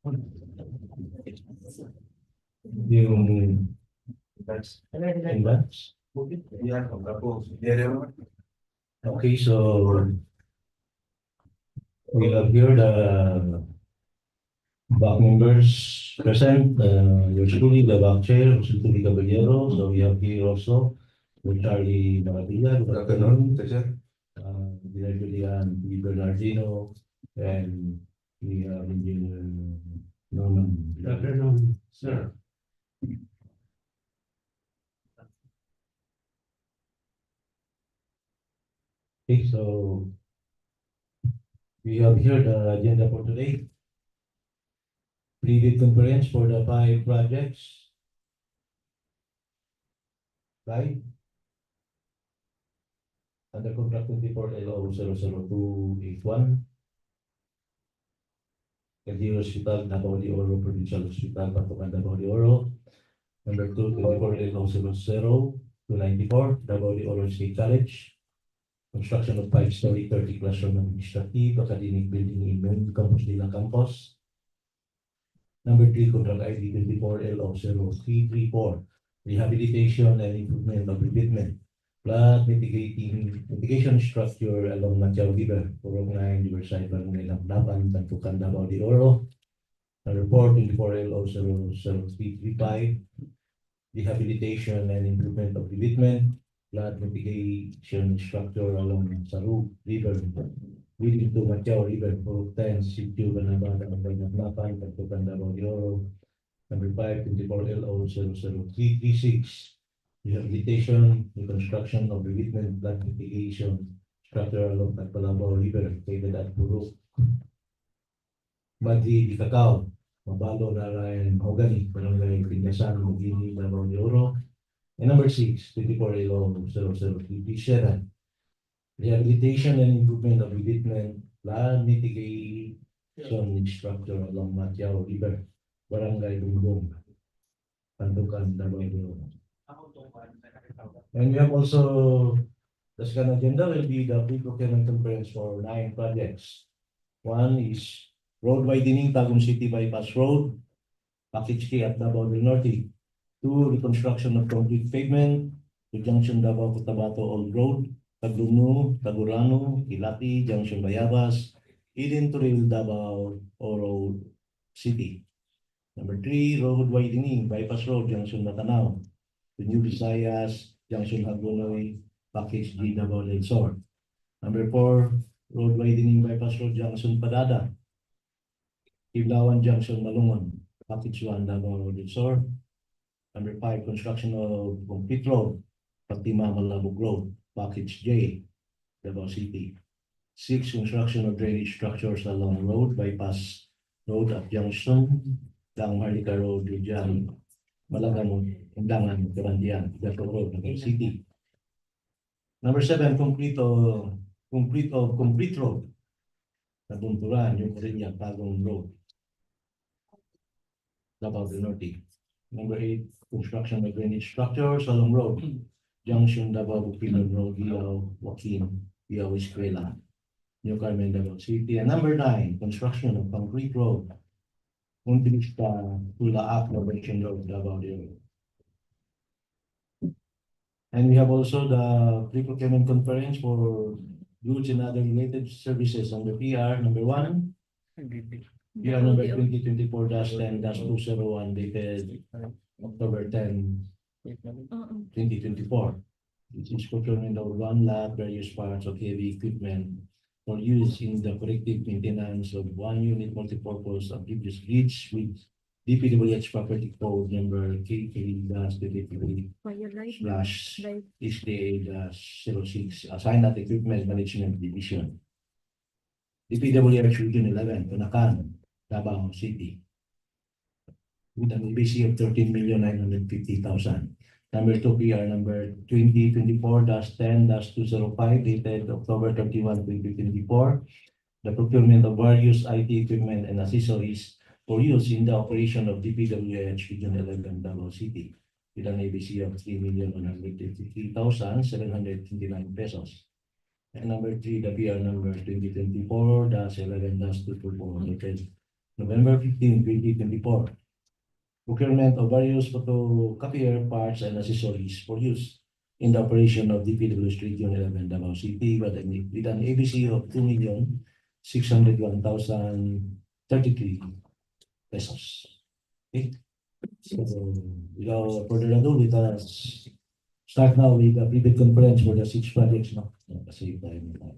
Yung advance. Okay, so we have here the back members present. Yours truly, the back chair, Jose Tuli Caballero. So we have here also with Charlie Maravilla. Good afternoon, sir. Directly P. Bernardino, and we have Engineer Norman. Good afternoon, sir. Okay, so we have here the agenda for today. Pre-bid conference for the 5 projects. Right? Under contract 24 LO 00281. Kadiri Hospital, Davao de Oro, Provincial Hospital, Patukan, Davao de Oro. Number 2, 24 LO 00294, Davao de Oro State College. Construction of 5-story 30 classroom administrative academic building in Main Campus Nila Campus. Number 3, contract ID 24 LO 0334, rehabilitation and improvement of revetment, flood mitigation structure along Matyaw River, Purong 9, Riverside, Barangay Laplapan, Tantukan, Davao de Oro. Number 4, 24 LO 00335, rehabilitation and improvement of revetment, flood mitigation structure along Saru River, leading to Matyaw River, Purong 10, Sitio Banabada, Barangay Laplapan, Tantukan, Davao de Oro. Number 5, 24 LO 00336, rehabilitation, reconstruction of revetment, flood mitigation structure along Tagpalabao River, located at Purok, Madri di Cacao, Mabalo, Narayan, Mahogany, Barangay Pindasan, Mugini, Davao de Oro. And number 6, 24 LO 00337, rehabilitation and improvement of revetment, flood mitigation structure along Matyaw River, Barangay Bungbong, Tantukan, Davao de Oro. And we have also the second agenda will be the pre-procurement conference for 9 projects. One is road widening, Tagum City Bypass Road, Package K at Davao del Norte. 2, reconstruction of concrete pavement, to Junction Davao Cotabato Old Road, Tagluno, Tagurano, Ilati, Junction Bayabas, Eden Trail, Davao Oro City. Number 3, road widening, Bypass Road, Junction Matanao, to New Visayas, Junction Hagonoy, Package G, Davao del Sur. Number 4, road widening, Bypass Road, Junction Padada, Iblawan Junction Malungon, Package 1, Davao del Sur. Number 5, construction of complete road, Fatima Malabog Road, Package J, Davao City. 6, construction of drainage structures along road, bypass road at Junction, Dang Marlica Road, Lujan, Malagamon, Undangan, Karandian, Davao Road, Davao City. Number 7, complete road, Nabunturan, New Corinna, Tagum Road, Davao del Norte. Number 8, construction of drainage structures along road, Junction, Davao Bukidnon Road, Viao, Joaquin, Viao Escuela, New Carmen, Davao City. And number 9, construction of concrete road, Untilista, Tula-Ak, Novation Road, Davao de Oro. And we have also the pre-procurement conference for goods and other related services under PR number 1. PR number 2024-10-201 dated October 10, 2024. It is procurement of 1 lot various parts of heavy equipment for use in the corrective maintenance of 1 unit multipurpose amphibious bridge with DPWH property code number KK-SDA-HDA-06 assigned at Equipment Management Division. DPWH Region 11, Tunakan, Davao City, with an EBC of 13,950,000. Number 2, PR number 2024-10-205 dated October 31, 2024. The procurement of various IT equipment and accessories for use in the operation of DPWH Region 11, Davao City, with an ABC of 3,153,729 pesos. And number 3, the PR number 2024-11-224 dated November 15, 2024. Procurement of various photocopier parts and accessories for use in the operation of DPW Street Unit 11, Davao City, with an ABC of 2,601,033 pesos. Okay? So, without further ado, let us start now with the private conference for the 6 projects. No? Kasi tayo na.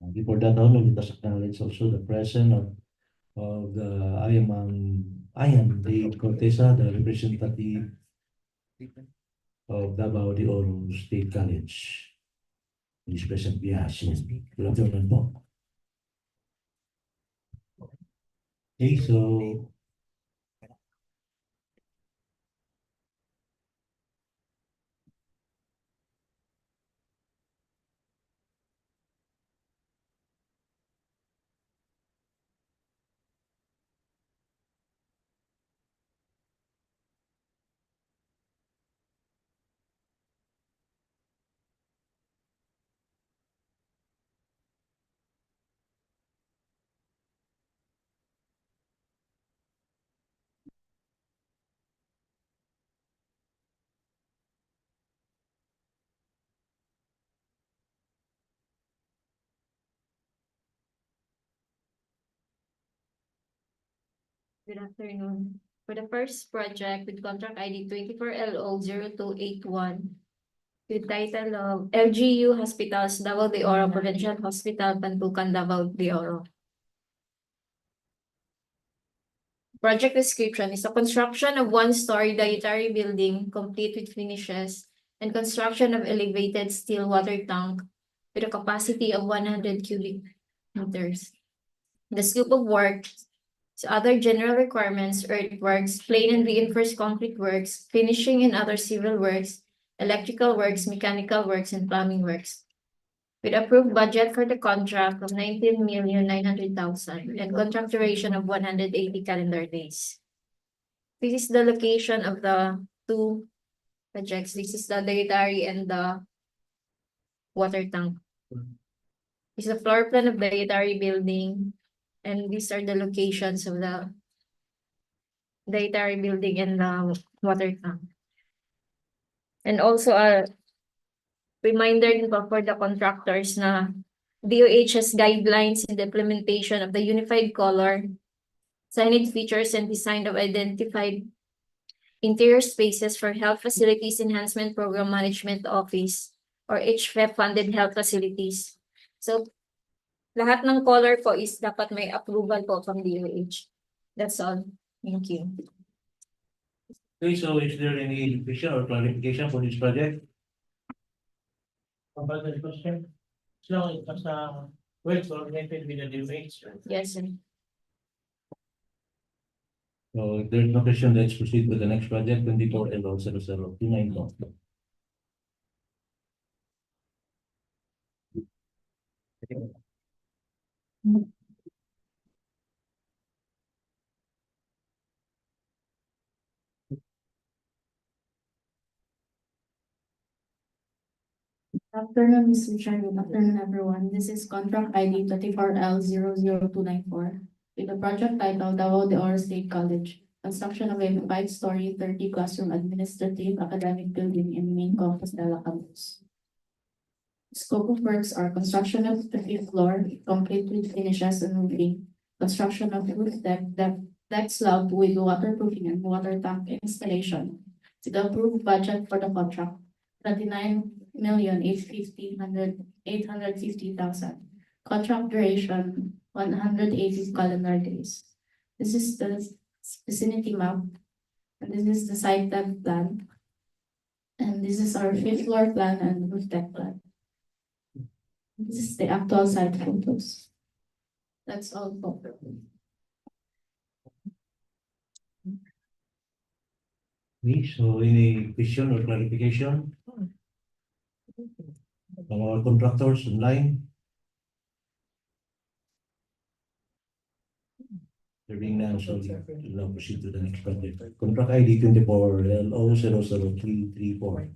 Before that, let us acknowledge also the presence of the I am Dave Cortesa, the representative of Davao de Oro State College. He's present via Zoom. Good afternoon po. Okay, so Good afternoon. For the first project with contract ID 24LO0281 with title of LGU Hospitals Davao de Oro Provincial Hospital Pantukan Davao de Oro. Project description is a construction of one-story dietary building complete with finishes and construction of elevated steel water tank with a capacity of 100 cubic meters. The scope of work is other general requirements, earthworks, plain and reinforced concrete works, finishing and other civil works, electrical works, mechanical works, and plumbing works. With approved budget for the contract of 19,900,000 and contract duration of 180 calendar days. This is the location of the two projects. This is the dietary and the water tank. This is the floor plan of the dietary building, and these are the locations of the dietary building and the water tank. And also a reminder din po for the contractors na DOH's guidelines in the implementation of the unified color, signage features, and design of identified interior spaces for Health Facilities Enhancement Program Management Office or HFEP-funded health facilities. So, lahat ng color po is dapat may approval po from DOH. That's all. Thank you. okay, so is there any question or clarification for this project? About the question? So it was well coordinated with the DOH. Yes, sir. So if there's no question, let's proceed with the next project, 24LO0029. Afternoon, Mr. Chair. Good afternoon, everyone. This is contract ID 24L00294 with the project title Davao de Oro State College. Construction of a 5-story, 30 classroom administrative academic building in main campus Dela Campus. Scope of works are construction of the 5th floor, complete with finishes and roofing, construction of roof deck slab with waterproofing and water tank installation. To the approved budget for the contract, 39,850,000. Contract duration 180 calendar days. This is the vicinity map, and this is the site depth plan. And this is our 5th floor plan and roof deck plan. This is the actual site photos. That's all. Okay, so any question or clarification? From our contractors online? There being none, so we'll now proceed to the next project. Contract ID 24LO00334.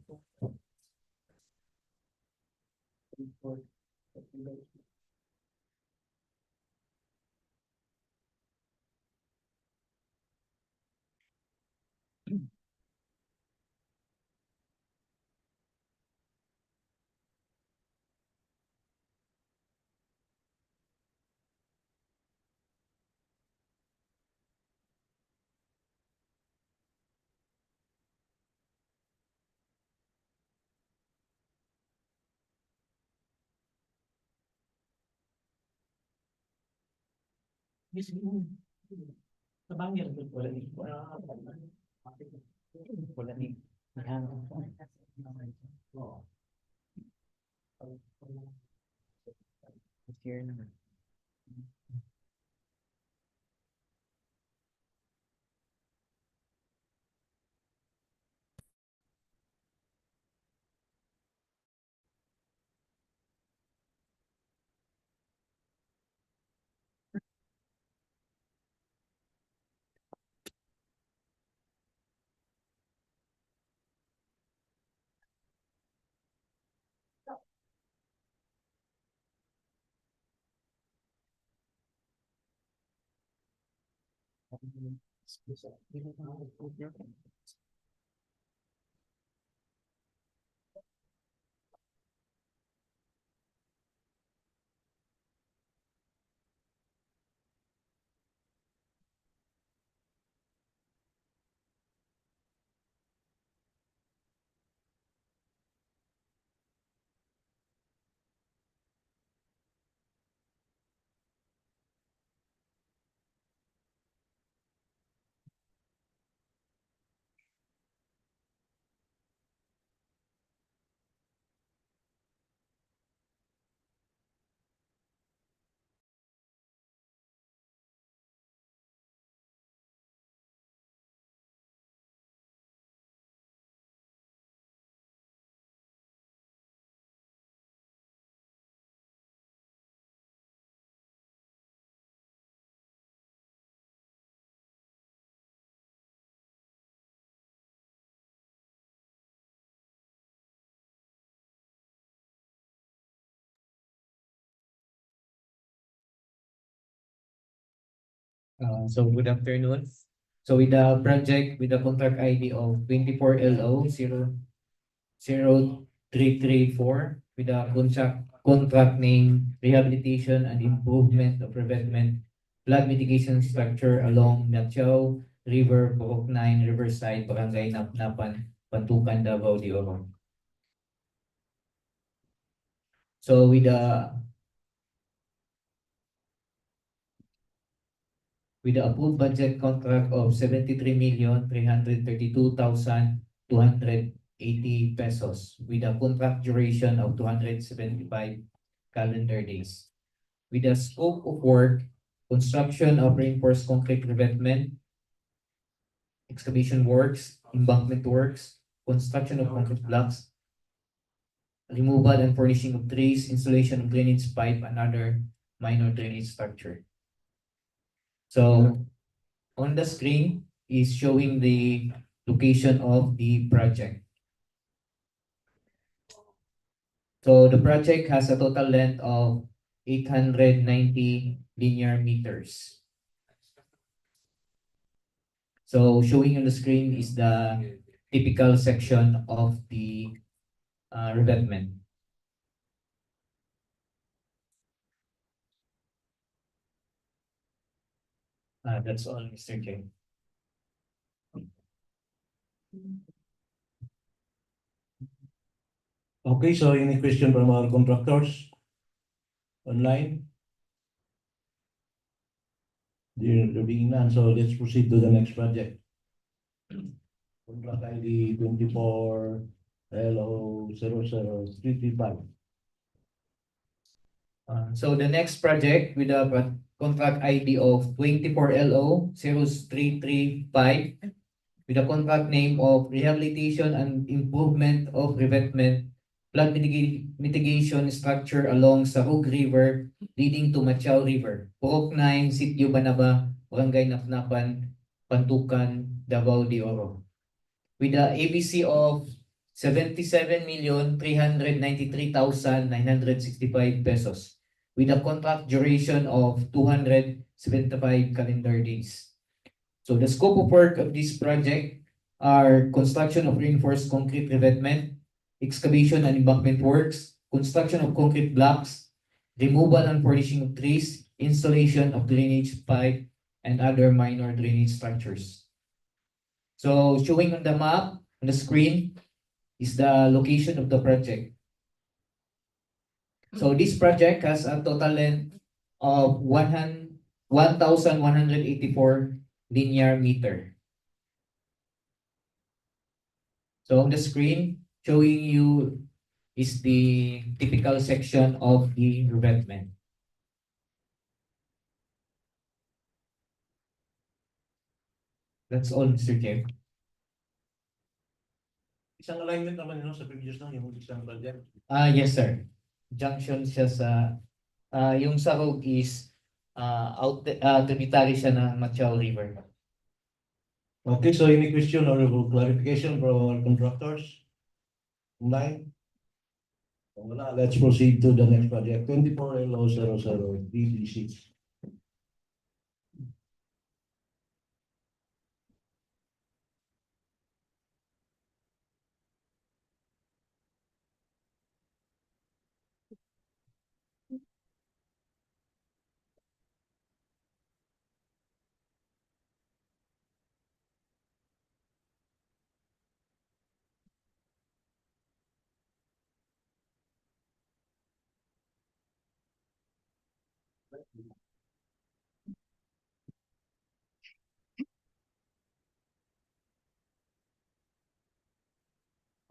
So good afternoon. So with the project with the contract ID of 24LO 00334 with the contract name Rehabilitation and Improvement of Revetment Flood Mitigation Structure along Natchao River, Purok 9, Riverside, Barangay Napnapan, Pantukan, Davao de Oro. So with the approved budget contract of 73,332,280 pesos with a contract duration of 275 calendar days. With the scope of work, construction of reinforced concrete revetment, excavation works, embankment works, construction of concrete blocks, removal and furnishing of trees, installation of drainage pipe, and other minor drainage structure. So on the screen is showing the location of the project. So the project has a total length of 890 linear meters. So showing on the screen is the typical section of the revetment. That's all, Mr. J. Okay, so any question from our contractors online? There being none, so let's proceed to the next project. Contract ID 24 LO 00335. So the next project with a contract ID of 24LO 0335 with a contract name of Rehabilitation and Improvement of Revetment Flood Mitigation Structure along Sahug River leading to Machao River, Purok 9, Sitio Banaba, Barangay Napnapan, Pantukan, Davao de Oro. With the ABC of 77,393,965 pesos with a contract duration of 275 calendar days. So the scope of work of this project are construction of reinforced concrete revetment, excavation and embankment works, construction of concrete blocks, removal and furnishing of trees, installation of drainage pipe, and other minor drainage structures. So showing on the map, on the screen, is the location of the project. So this project has a total length of 1,184 linear meter. So on the screen, showing you is the typical section of the revetment. That's all, Mr. Chair. Isang alignment naman yun sa previous na yung isang project. Yes, sir. Junction siya sa, yung Sarog is, tributary siya ng Machao River. Okay, so any question or clarification from our contractors? Online? Kung wala, let's proceed to the next project, 24LO00 DDC.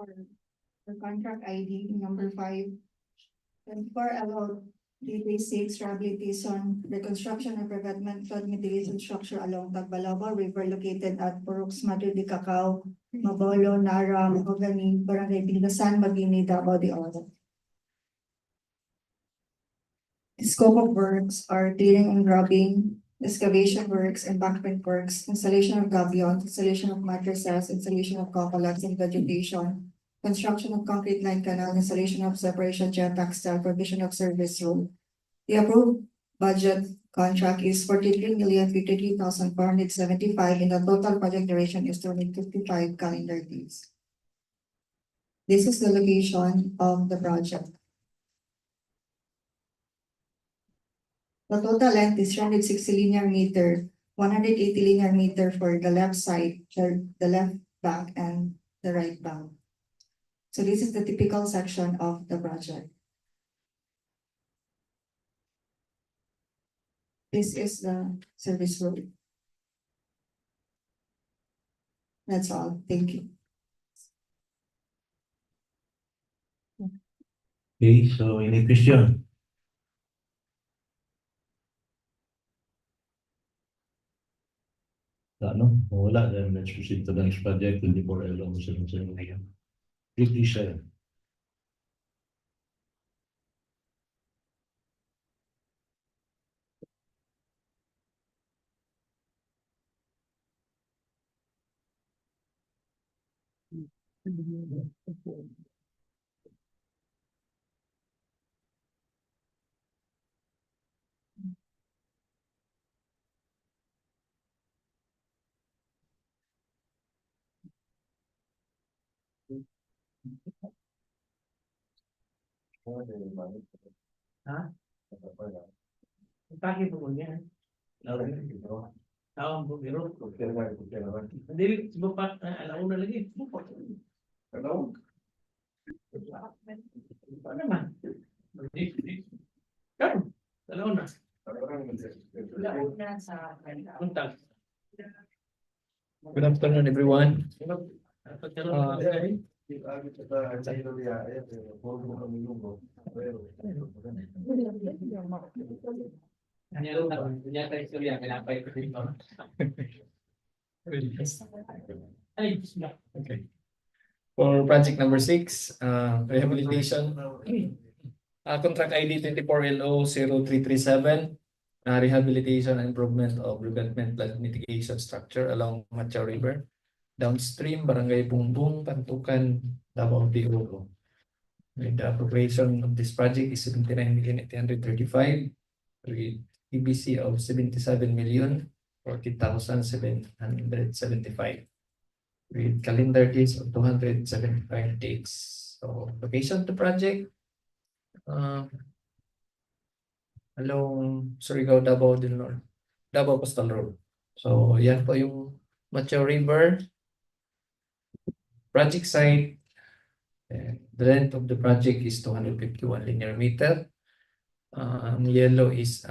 For contract ID number 5, 24LO 336 rehabilitation, reconstruction and revetment flood mitigation structure along Tagbalaba River located at Purux, Madrid de Cacao, Mabolo, Nara, Mahogany, Barangay Bingasan, Magini, Davao de Oro. The scope of works are clearing and grubbing, excavation works, embankment works, installation of gabions, installation of mattresses, installation of coconuts and vegetation, construction of concrete line canal, installation of separation jet textile, provision of service road. The approved budget contract is 43,053,475 and the total project duration is 255 calendar days. This is the location of the project. The total length is 360 linear meter, 180 linear meter for the left side, the left bank and the right bank. So this is the typical section of the project. This is the service road. That's all. Thank you. Okay, so any question? Ano? Wala, then let's proceed to the next project, 24LO00. Please share. Ha? Bakit po niya? Tawang po, biro. Hindi, subupat, alauna lagi. Hello? Ano naman? Kano? Alauna. Alauna sa Untag. Good afternoon, everyone. Okay. For project number 6, rehabilitation, contract ID 24LO0337, rehabilitation and improvement of revetment flood mitigation structure along Machao River. downstream, Barangay Bungbong, Pantukan, Davao de Oro. With the appropriation of this project is 79,835 with EBC of 77,040,775 with calendar days of 275 days. So location of the project along Surigao, Davao del Norte, Davao Coastal Road. So yan po yung Macho River project site. The length of the project is 251 linear meter. Ang yellow is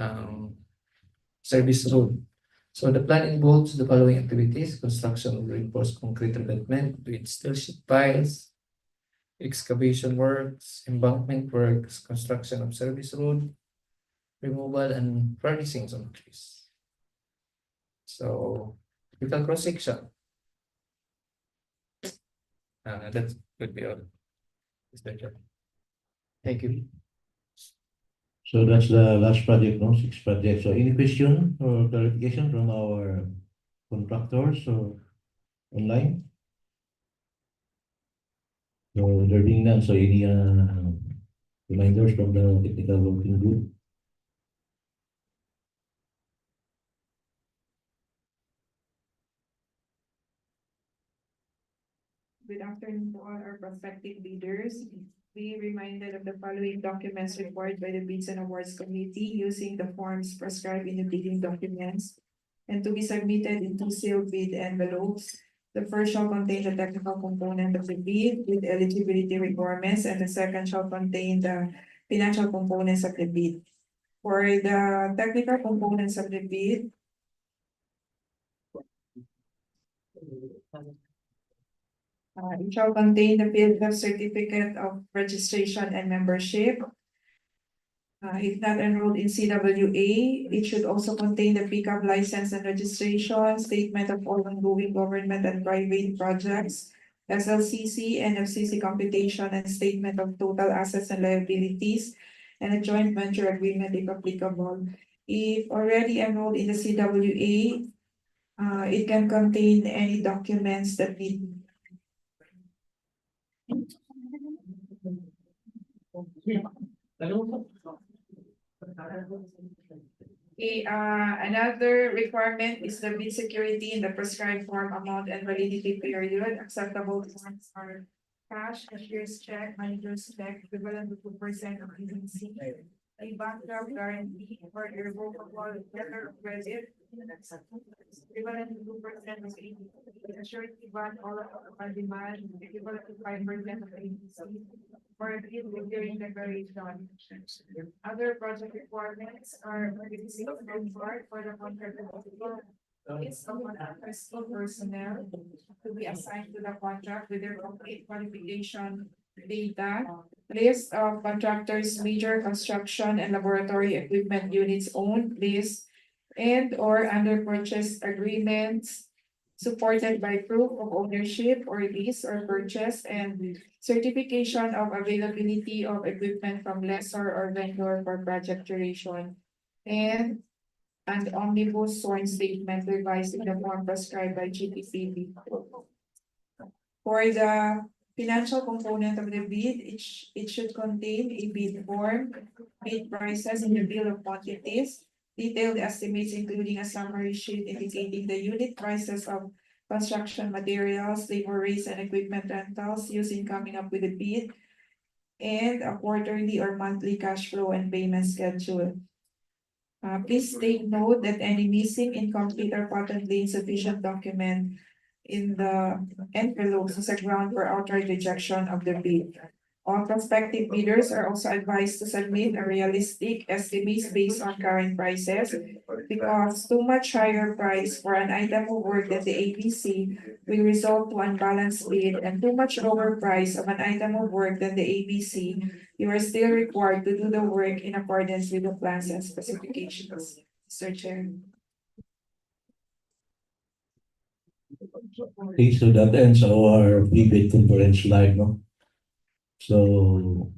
service road. So the plan involves the following activities: construction of reinforced concrete abutment with steel sheet piles, excavation works, embankment works, construction of service road, removal and furnishings of trees. So typical cross section. That would be all. Thank you. So that's the last project, no? 6 projects. So any question or clarification from our contractors or online? So there being none, so any reminders from the technical working group? Good afternoon to all our prospective bidders. Be reminded of the following documents required by the Bids and Awards Committee using the forms prescribed in the bidding documents and to be submitted in 2 sealed bid envelopes. The first shall contain the technical component of the bid with eligibility requirements, and the second shall contain the financial components of the bid. For the technical components of the bid, it shall contain the field of certificate of registration and membership. If not enrolled in CWA, it should also contain the pickup license and registration, statement of all ongoing government and private projects, SLCC, NFCC computation, and statement of total assets and liabilities, and a joint venture agreement if applicable. If already enrolled in the CWA, it can contain any documents that need. Okay, another requirement is the bid security in the prescribed form, amount, and validity period. Acceptable forms are cash, cashier's check, manager's check, equivalent to 2% of agency, a bankrupt guarantee or irrevocable letter of credit, equivalent to 2% of agency, a surety bond or on demand, equivalent to 5% of agency, for a bid during declaration. Other project requirements are for the contract it's of personnel to be assigned to the contract with their complete qualification data, list of contractors' major construction and laboratory equipment units owned, list, and or under purchase agreements supported by proof of ownership or lease or purchase, and certification of availability of equipment from lessor or vendor for project duration, and an omnibus sworn statement revised in the form prescribed by GTPB. For the financial component of the bid, it should contain a bid form, bid prices in the bill of quantities, detailed estimates including a summary sheet indicating the unit prices of construction materials, labor rates, and equipment rentals used in coming up with a bid, and a quarterly or monthly cash flow and payment schedule. Please take note that any missing, incomplete, or patently insufficient document in the envelopes is a ground for outright rejection of the bid. All prospective bidders are also advised to submit a realistic estimates based on current prices, because too much higher price for an item of work than the ABC will result to unbalanced bid, and too much lower price of an item of work than the ABC, you are still required to do the work in accordance with the plans and specifications. Mr. Chair. Okay, so that ends our pre-bid conference live, no? So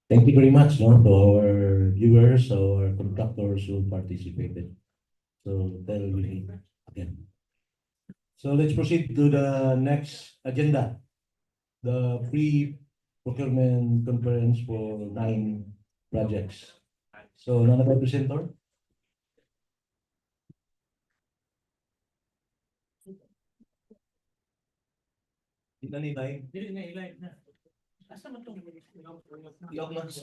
thank you very much, no, to our viewers, our contractors who participated. So tell me again. So let's proceed to the next agenda. The pre-procurement conference for 9 projects. So, none of the presenter? Di na nilay? Di na nilay na. Asa man itong... Yung mas,